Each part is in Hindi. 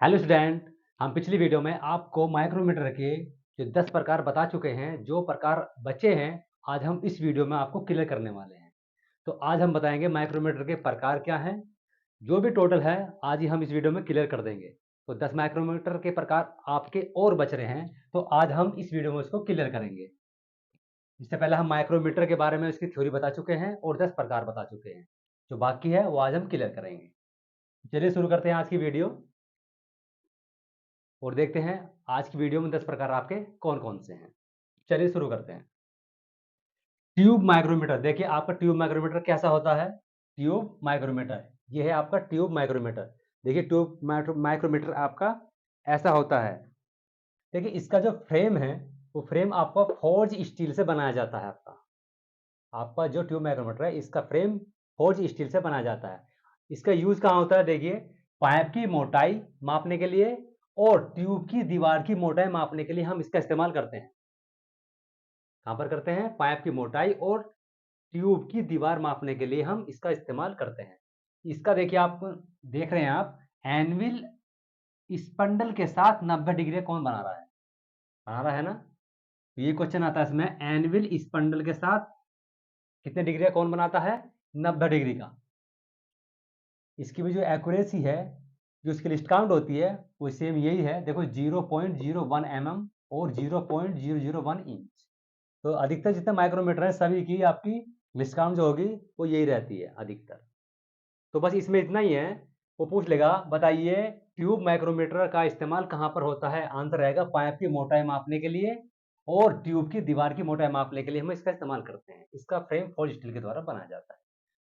Hello student. हम पिछली वीडियो में आपको माइक्रोमीटर के जो 10 प्रकार बता चुके हैं। जो प्रकार बचे हैं आज हम इस वीडियो में आपको क्लियर करने वाले हैं। तो आज हम बताएंगे माइक्रोमीटर के प्रकार क्या हैं। जो भी टोटल है आज ही हम इस वीडियो में क्लियर कर देंगे। तो 10 माइक्रोमीटर के प्रकार आपके और बच रहे हैं, तो आज हम इस वीडियो में उसको क्लियर करेंगे। इससे पहले हम माइक्रोमीटर के बारे में उसकी थ्योरी बता चुके हैं और 10 प्रकार बता चुके हैं। जो बाकी है वो आज हम क्लियर करेंगे। चलिए शुरू करते हैं आज की वीडियो और देखते हैं आज की वीडियो में 10 प्रकार आपके कौन कौन से हैं। चलिए शुरू करते हैं। ट्यूब माइक्रोमीटर, देखिए आपका ट्यूब माइक्रोमीटर कैसा होता है। ट्यूब माइक्रोमीटर, ये है आपका ट्यूब माइक्रोमीटर। देखिए ट्यूब माइक्रोमीटर आपका ऐसा होता है। देखिए इसका जो फ्रेम है वो फ्रेम आपका फोर्ज स्टील से बनाया जाता है। आपका जो ट्यूब माइक्रोमीटर है इसका फ्रेम फोर्ज स्टील से बनाया जाता है। इसका यूज कहाँ होता है, देखिए पाइप की मोटाई मापने के लिए और ट्यूब की दीवार की मोटाई मापने के लिए हम इसका इस्तेमाल करते हैं। कहां पर करते हैं? पाइप की मोटाई और ट्यूब की दीवार मापने के लिए हम इसका इस्तेमाल करते हैं। इसका देखिए आप देख रहे हैं, आप एनविल स्पंडल के साथ 90 डिग्री कौन बना रहा है ना। तो ये क्वेश्चन आता है इसमें, एनविल स्पंडल के साथ कितने डिग्री कौन बनाता है? 90 डिग्री का। इसकी भी जो एक्यूरेसी है, जो इसकी लिस्ट काउंट होती है वो सेम यही है। देखो 0.01 mm और 0.001 इंच। तो अधिकतर जितने माइक्रोमीटर है सभी की आपकी लिस्ट काउंट जो होगी वो यही रहती है अधिकतर। तो बस इसमें इतना ही है। वो पूछ लेगा बताइए ट्यूब माइक्रोमीटर का इस्तेमाल कहाँ पर होता है। आंसर रहेगा पाइप की मोटाई मापने के लिए और ट्यूब की दीवार की मोटाई मापने के लिए हम इसका इस्तेमाल करते हैं। इसका फ्रेम फोर्ज स्टील के द्वारा बनाया जाता है।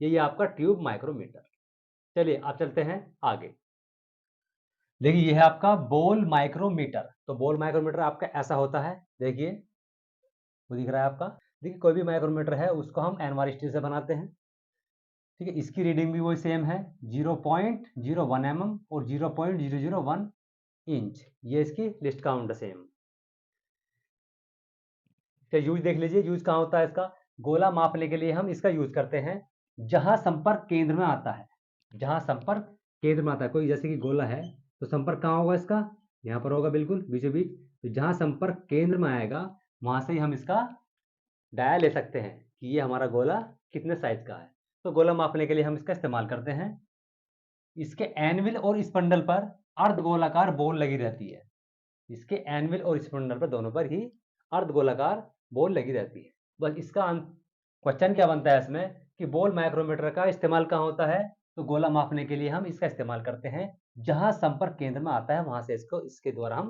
यही आपका ट्यूब माइक्रोमीटर। चलिए आप चलते हैं आगे। देखिए ये है आपका बॉल माइक्रोमीटर। तो बॉल माइक्रोमीटर आपका ऐसा होता है, देखिए वो दिख रहा है आपका। देखिए कोई भी माइक्रोमीटर है उसको हम एनवार स्टील से बनाते हैं। ठीक है, इसकी रीडिंग भी वही सेम है, 0.01 mm और 0.001 इंच। ये इसकी लिस्ट काउंट सेम। इसका यूज देख लीजिए, यूज कहाँ होता है इसका। गोला मापने के लिए हम इसका यूज करते हैं जहां संपर्क केंद्र में आता है। जहां संपर्क केंद्र में आता है, कोई जैसे कि गोला है तो संपर्क कहाँ होगा इसका? यहाँ पर होगा बिल्कुल बीचों बीच। तो जहां संपर्क केंद्र में आएगा वहां से ही हम इसका डाया ले सकते हैं कि ये हमारा गोला कितने साइज का है। तो गोला मापने के लिए हम इसका इस्तेमाल करते हैं। इसके एनविल और स्पंडल पर अर्धगोलाकार बॉल लगी रहती है। इसके एनविल और स्पंडल पर दोनों पर ही अर्धगोलाकार बॉल लगी रहती है। बस इसका क्वेश्चन क्या बनता है इसमें कि बॉल माइक्रोमीटर का इस्तेमाल कहाँ होता है। तो गोला मापने के लिए हम इसका इस्तेमाल करते हैं जहां संपर्क केंद्र में आता है वहां से इसको इसके द्वारा हम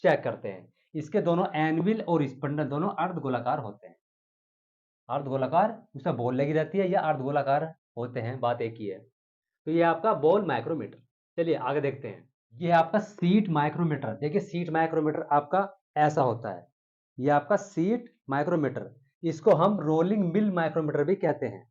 चेक करते हैं। इसके दोनों एनविल और स्पंडल दोनों अर्धगोलाकार होते हैं। अर्धगोलाकार उसमें बॉल लगी रहती है या अर्धगोलाकार होते हैं, बात एक ही है। तो ये आपका बॉल माइक्रोमीटर। चलिए आगे देखते हैं। ये है आपका सीट माइक्रोमीटर। देखिए सीट माइक्रोमीटर आपका ऐसा होता है। ये आपका सीट माइक्रोमीटर, इसको हम रोलिंग मिल माइक्रोमीटर भी कहते हैं।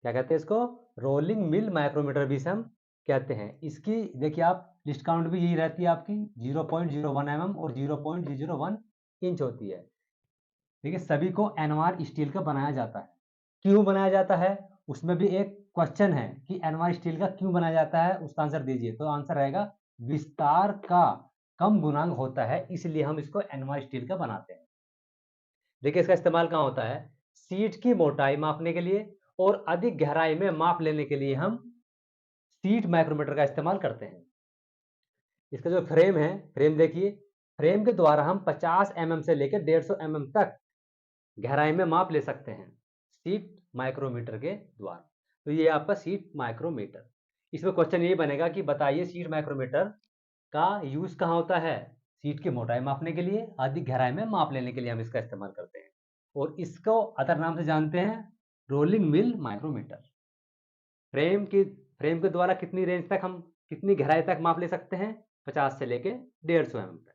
क्या कहते हैं इसको? रोलिंग मिल माइक्रोमीटर भी हम कहते हैं। इसकी देखिए आप लिस्ट काउंट भी यही रहती है आपकी, 0.01 mm और 0.001 इंच होती है। देखिए सभी को एनवार स्टील का बनाया जाता है। क्यों बनाया जाता है उसमें भी एक क्वेश्चन है कि एनवार स्टील का क्यों बनाया जाता है, उसका आंसर दीजिए। तो आंसर रहेगा विस्तार का कम गुणांक होता है इसलिए हम इसको एनवार स्टील का बनाते हैं। देखिए इसका इस्तेमाल कहाँ होता है? सीट की मोटाई मापने के लिए और अधिक गहराई में माप लेने के लिए हम सीट माइक्रोमीटर का इस्तेमाल करते हैं। इसका जो फ्रेम है, फ्रेम देखिए, फ्रेम के द्वारा हम 50 mm से लेकर 150 mm तक गहराई में माप ले सकते हैं सीट माइक्रोमीटर के द्वारा। तो ये आपका सीट माइक्रोमीटर। इसमें क्वेश्चन ये बनेगा कि बताइए सीट माइक्रोमीटर का यूज कहाँ होता है। सीट की मोटाई मापने के लिए, अधिक गहराई में माप लेने के लिए हम इसका इस्तेमाल करते हैं। और इसको अदर नाम से जानते हैं रोलिंग मिल माइक्रोमीटर। फ्रेम के द्वारा कितनी रेंज तक हम कितनी गहराई तक माप ले सकते हैं? 50 से लेके 150 mm तक।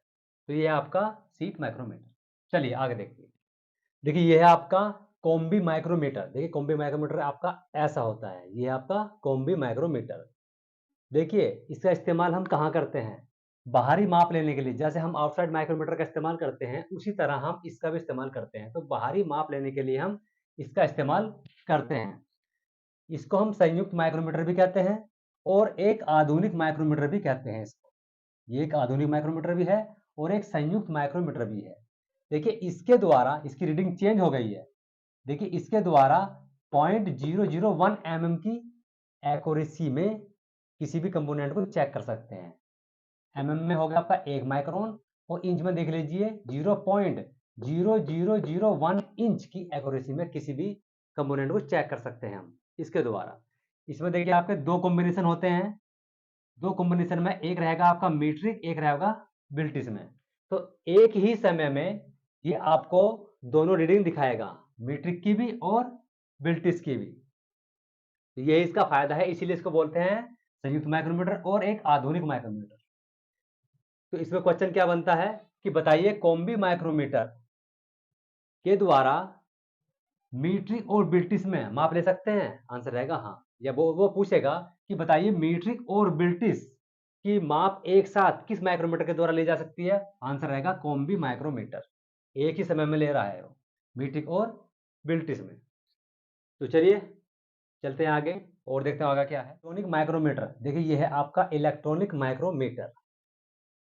तो ये आपका सीट माइक्रोमीटर। चलिए आगे देखिए। देखिए ये है आपका कॉम्बी माइक्रोमीटर। देखिए कॉम्बी माइक्रोमीटर आपका ऐसा होता है। ये आपका कॉम्बी माइक्रोमीटर। देखिए इसका इस्तेमाल हम कहाँ करते हैं? बाहरी माप लेने के लिए। जैसे हम आउटसाइड माइक्रोमीटर का इस्तेमाल करते हैं उसी तरह हम इसका भी इस्तेमाल करते हैं। तो बाहरी माप लेने के लिए हम इसका इस्तेमाल करते हैं। इसको हम संयुक्त माइक्रोमीटर भी कहते हैं और एक आधुनिक माइक्रोमीटर भी कहते हैं इसको। ये एक आधुनिक माइक्रोमीटर भी है और एक संयुक्त माइक्रोमीटर भी है। देखिए इसके द्वारा इसकी रीडिंग चेंज हो गई है। देखिए इसके द्वारा 0.001 mm की एक्यूरेसी में किसी भी कंपोनेंट को चेक कर सकते हैं। mm में हो गया आपका 1 माइक्रोन और इंच में देख लीजिए 0.0001 इंच की एक्यूरेसी में किसी भी कंपोनेंट को चेक कर सकते हैं हम इसके द्वारा। इसमें देखिए आपके दो कॉम्बिनेशन होते हैं। दो कॉम्बिनेशन में एक रहेगा आपका मीट्रिक, एक रहेगा बिल्टिस में। तो एक ही समय में ये आपको दोनों रीडिंग दिखाएगा, मीट्रिक की भी और बिल्टिस की भी। तो ये इसका फायदा है, इसीलिए इसको बोलते हैं संयुक्त माइक्रोमीटर और एक आधुनिक माइक्रोमीटर। तो इसमें क्वेश्चन क्या बनता है कि बताइए कॉम्बी माइक्रोमीटर के द्वारा मीट्रिक और बिल्टिस में माप ले सकते हैं? आंसर रहेगा हाँ। या वो पूछेगा कि बताइए मीट्रिक और बिल्टिस की माप एक साथ किस माइक्रोमीटर के द्वारा ली जा सकती है? आंसर रहेगा कॉम्बी माइक्रोमीटर। एक ही समय में ले रहा है वो, मीट्रिक और बिल्टिस में। तो चलिए चलते हैं आगे और देखते हैं आगे क्या है। इलेक्ट्रॉनिक माइक्रोमीटर, देखिए ये है आपका इलेक्ट्रॉनिक माइक्रोमीटर।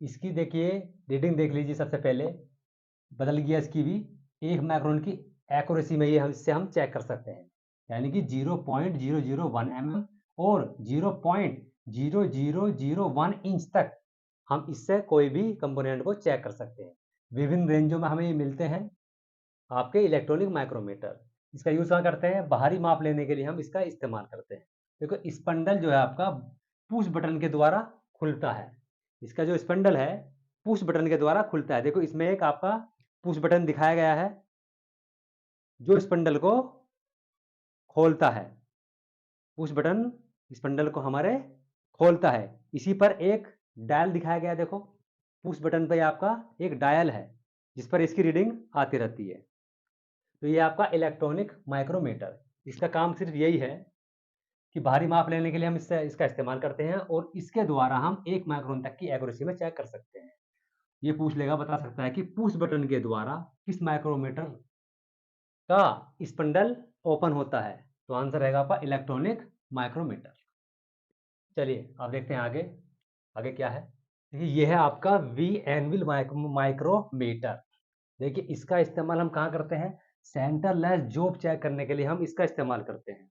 इसकी देखिए रीडिंग देख लीजिए। सबसे पहले बदल गया इसकी भी, 1 माइक्रोन की एक्यूरेसी में ये इससे हम चेक कर सकते हैं, यानी कि 0.001 mm और 0.0001 इंच तक हम इससे कोई भी कंपोनेंट को चेक कर सकते हैं। विभिन्न रेंजों में हमें ये मिलते हैं आपके इलेक्ट्रॉनिक माइक्रोमीटर। इसका यूज कहाँ करते हैं? बाहरी माप लेने के लिए हम इसका इस्तेमाल करते हैं। देखो स्पंडल जो है आपका पुश बटन के द्वारा खुलता है। इसका जो स्पंडल है पुश बटन के द्वारा खुलता है। देखो इसमें एक आपका पुश बटन दिखाया गया है जो स्पंडल को खोलता है। पुश बटन स्पंडल को हमारे खोलता है। इसी पर एक डायल दिखाया गया है। देखो पुश बटन पे आपका एक डायल है जिस पर इसकी रीडिंग आती रहती है। तो ये आपका इलेक्ट्रॉनिक माइक्रोमीटर, इसका काम सिर्फ यही है कि बाहरी माप लेने के लिए हम इसका इस्तेमाल करते हैं और इसके द्वारा हम 1 माइक्रोन तक की एक्यूरेसी में चेक कर सकते हैं। ये पूछ लेगा, बता सकता है कि पुश बटन के द्वारा किस माइक्रोमीटर का स्पंडल ओपन होता है? तो आंसर रहेगा आपका इलेक्ट्रॉनिक माइक्रोमीटर। चलिए अब देखते हैं आगे। आगे क्या है? देखिए ये है आपका वी एनविल माइक्रोमीटर। देखिए इसका इस्तेमाल हम कहाँ करते हैं? सेंटरलेस जॉब चेक करने के लिए हम इसका इस्तेमाल करते हैं।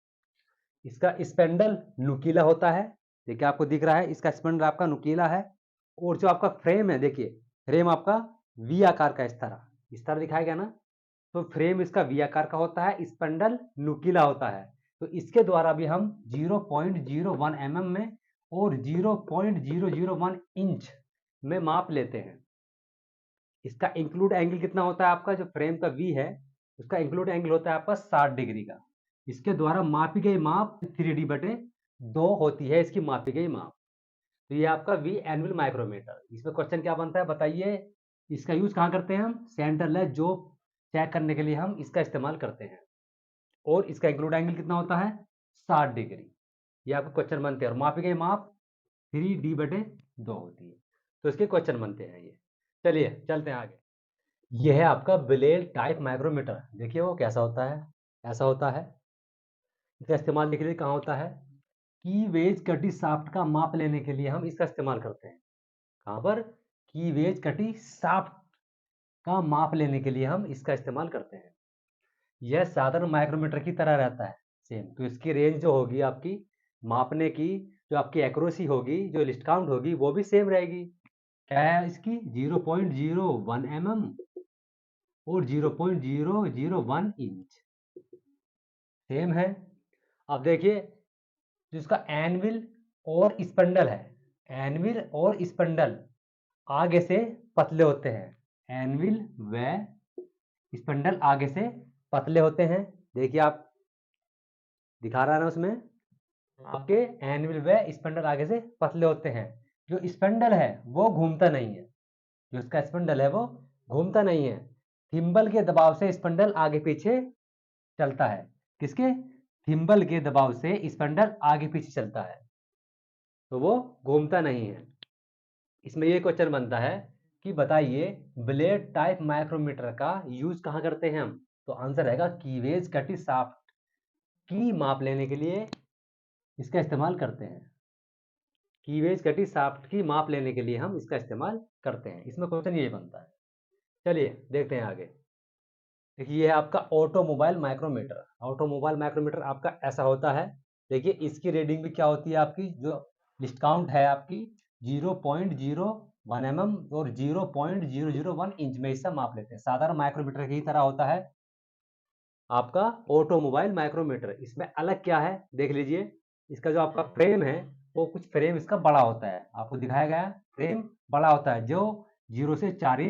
इसका स्पेंडल नुकीला होता है। देखिए आपको दिख रहा है इसका स्पेंडल आपका नुकीला है और जो आपका फ्रेम है, देखिए फ्रेम आपका वी आकार का इस तरह दिखाया गया ना। तो फ्रेम इसका वी आकार का होता है, स्पेंडल नुकीला होता है। तो इसके द्वारा भी हम 0.01 mm में और 0.001 इंच में माप लेते हैं। इसका इंक्लूड एंगल कितना होता है आपका? जो फ्रेम का वी है उसका इंक्लूड एंगल होता है आपका 60 डिग्री का। इसके द्वारा मापी गई माप 3D/2 होती है इसकी मापी गई माप। तो ये आपका वी एनुअल माइक्रोमीटर। इसमें क्वेश्चन क्या बनता है बताइए? इसका यूज कहाँ करते हैं हम? सेंटरलेस जॉब चेक करने के लिए हम इसका इस्तेमाल करते हैं और इसका इंक्लूड एंगल कितना होता है? 60 डिग्री। ये आपके क्वेश्चन बनते हैं और मापी गई माप 3D/2 होती है। तो इसके क्वेश्चन बनते हैं ये। चलिए चलते हैं आगे। यह है आपका ब्लेड टाइप माइक्रोमीटर। देखिए वो कैसा होता है? ऐसा होता है। इसका इस्तेमाल देखिए कहाँ होता है? की वेज कटी शाफ्ट का माप लेने के लिए हम इसका इस्तेमाल करते हैं। कहाँ पर? की वेज कटी शाफ्ट का माप लेने के लिए हम इसका इस्तेमाल करते हैं। यह साधारण माइक्रोमीटर की तरह रहता है सेम। तो इसकी रेंज जो होगी आपकी मापने की, जो आपकी एक्यूरेसी होगी, जो लिस्ट काउंट होगी, वो भी सेम रहेगी। क्या है इसकी? 0.01 mm और 0.001 इंच सेम है। अब देखिए जो इसका एनविल और स्पंडल है, एनविल और स्पंडल आगे से पतले होते हैं। एनविल व स्पंडल आगे से पतले होते हैं। देखिए आप दिखा रहा है ना उसमें आपके एनविल व स्पंडल आगे से पतले होते हैं। जो स्पंडल है वो घूमता नहीं है। जो इसका स्पंडल है वो घूमता नहीं है। थिम्बल के दबाव से स्पंडल आगे पीछे चलता है। किसके? थिम्बल के दबाव से स्पंडल आगे पीछे चलता है, तो वो घूमता नहीं है। इसमें ये क्वेश्चन बनता है कि बताइए ब्लेड टाइप माइक्रोमीटर का यूज कहाँ करते हैं हम? तो आंसर रहेगा कीवेज कटी शाफ्ट की माप लेने के लिए इसका इस्तेमाल करते हैं। कीवेज कटी शाफ्ट की माप लेने के लिए हम इसका इस्तेमाल करते हैं। इसमें क्वेश्चन ये बनता है। चलिए देखते हैं आगे। देखिए ये है आपका ऑटोमोबाइल माइक्रोमीटर। ऑटोमोबाइल माइक्रोमीटर आपका ऐसा होता है। देखिए इसकी रीडिंग भी क्या होती है, आपकी जो लिस्ट काउंट है आपकी 0.01 mm और 0.001 इंच में इससे माप लेते हैं। साधारण माइक्रोमीटर की तरह होता है आपका ऑटोमोबाइल माइक्रोमीटर। इसमें अलग क्या है देख लीजिए। इसका जो आपका फ्रेम है वो कुछ फ्रेम इसका बड़ा होता है, आपको दिखाया गया फ्रेम बड़ा होता है, जो 0 से 4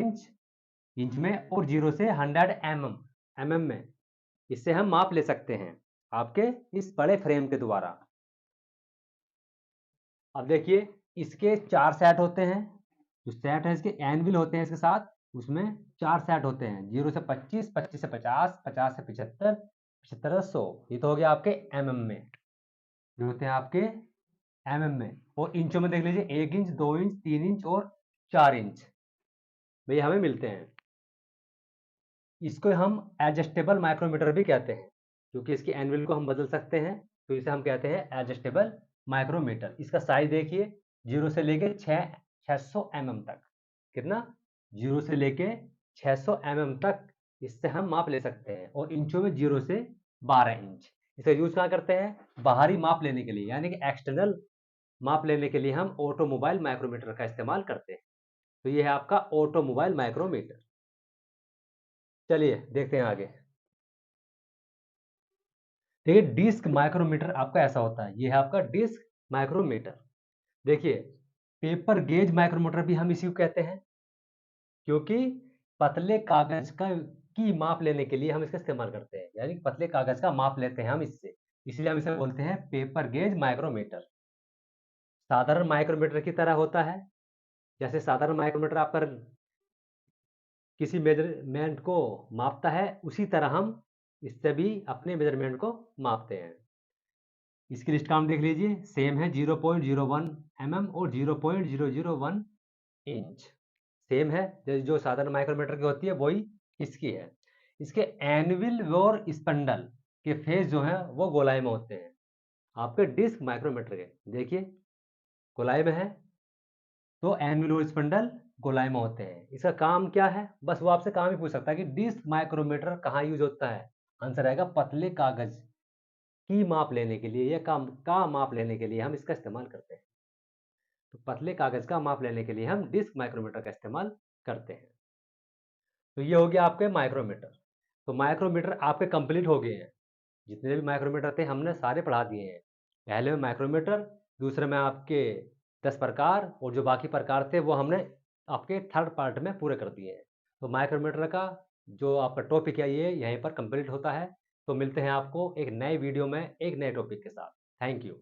इंच में और 0 से 100 mm में। इससे हम माप ले सकते हैं आपके इस बड़े फ्रेम के द्वारा। अब देखिए इसके 4 सेट होते हैं। जो सेट है इसके एनविल होते हैं इसके साथ, उसमें 4 सेट होते हैं। 0 से 25, 25 से 50, 50 से 75, 75 से 100। ये तो हो गया आपके mm में, जो होते हैं आपके mm में। और इंचों में देख लीजिए 1 इंच, 2 इंच, 3 इंच और 4 इंच में हमें मिलते हैं। इसको हम एडजस्टेबल माइक्रोमीटर भी कहते हैं, क्योंकि इसकी एनविल को हम बदल सकते हैं, तो इसे हम कहते हैं एडजस्टेबल माइक्रोमीटर। इसका साइज देखिए 0 से लेके 600 mm तक। कितना? 0 से लेके 600 mm तक इससे हम माप ले सकते हैं। और इंचों में 0 से 12 इंच। इसे यूज कहाँ करते हैं? बाहरी माप लेने के लिए, यानी कि एक्सटर्नल माप लेने के लिए हम ऑटोमोबाइल माइक्रोमीटर का इस्तेमाल करते हैं। तो ये है आपका ऑटोमोबाइल माइक्रोमीटर। चलिए देखते हैं आगे। देखिए डिस्क माइक्रोमीटर आपका ऐसा होता है। ये है आपका डिस्क माइक्रोमीटर। देखिए पेपर गेज माइक्रोमीटर भी हम इसी को कहते हैं, क्योंकि पतले कागज का की माप लेने के लिए हम इसका इस्तेमाल करते हैं, यानी पतले कागज का माप लेते हैं हम इससे, इसलिए हम इसे बोलते हैं पेपर गेज माइक्रोमीटर। साधारण माइक्रोमीटर की तरह होता है। जैसे साधारण माइक्रोमीटर आपका किसी मेजरमेंट को मापता है, उसी तरह हम इससे भी अपने मेजरमेंट को मापते हैं। इसकी लिस्ट काउंट देख लीजिए, सेम है 0.01 mm और 0.001 इंच। सेम है, जो साधारण माइक्रोमीटर की होती है वही इसकी है। इसके एनविल और स्पंडल के फेस जो है वो गोलाई में होते हैं। आपके डिस्क माइक्रोमीटर के देखिए गोलाई में है, तो एनविल और स्पंडल गोलाई में होते हैं। इसका काम क्या है? बस वो आपसे काम ही पूछ सकता है कि डिस्क माइक्रोमीटर कहाँ यूज होता है। आंसर आएगा पतले कागज की माप लेने के लिए, या काम का माप लेने के लिए हम इसका इस्तेमाल करते हैं। तो पतले कागज का माप लेने के लिए हम डिस्क माइक्रोमीटर का इस्तेमाल करते हैं। तो ये हो गया आपके माइक्रोमीटर। तो माइक्रोमीटर आपके कंप्लीट हो गए हैं। जितने भी माइक्रोमीटर थे हमने सारे पढ़ा दिए हैं। पहले में माइक्रोमीटर, दूसरे में आपके 10 प्रकार, और जो बाकी प्रकार थे वो हमने आपके थर्ड पार्ट में पूरे कर दिए हैं। तो माइक्रोमीटर का जो आपका टॉपिक है ये यहीं पर कंप्लीट होता है। तो मिलते हैं आपको एक नए वीडियो में एक नए टॉपिक के साथ। Thank you.